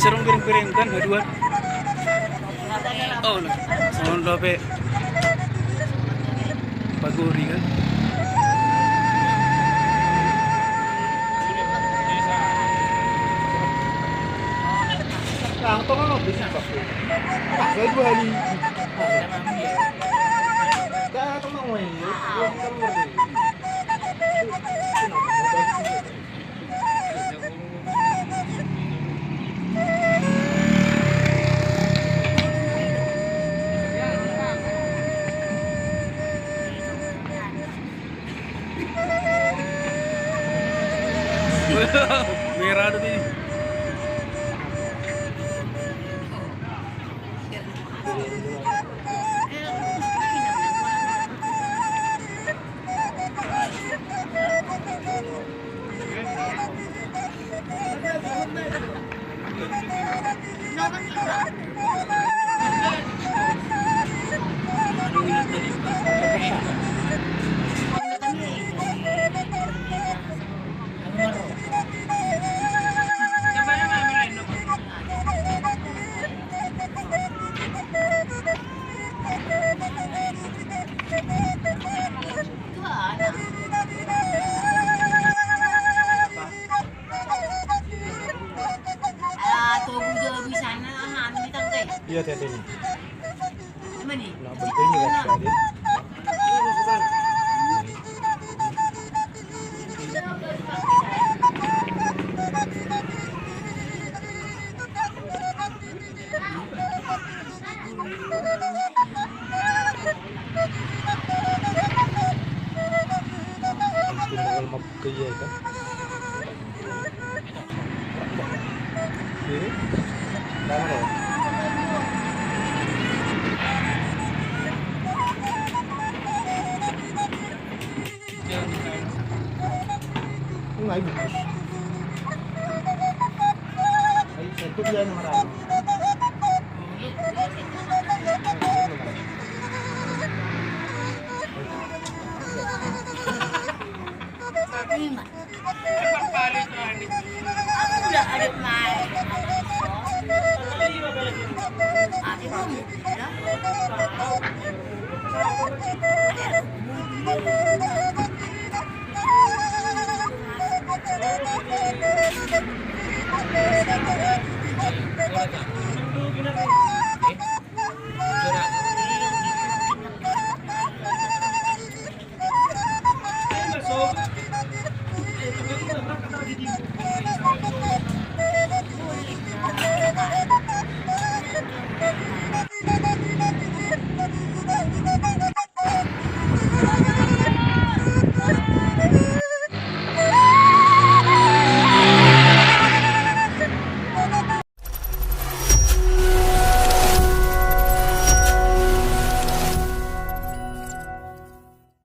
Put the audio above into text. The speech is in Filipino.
serong piring-piring kan haduan. Oh, mohon dope. Paguri kan. Ang to ano bisa ba? Saya 2 hari. Kaya ito mga ngayon. Merah tuh ini. Iya tete ini. Nah, begini kan tadi. Tinggal magkaya kan. Ini. Tama na. Yung ay bukos. Ay, ito yan marami. Ada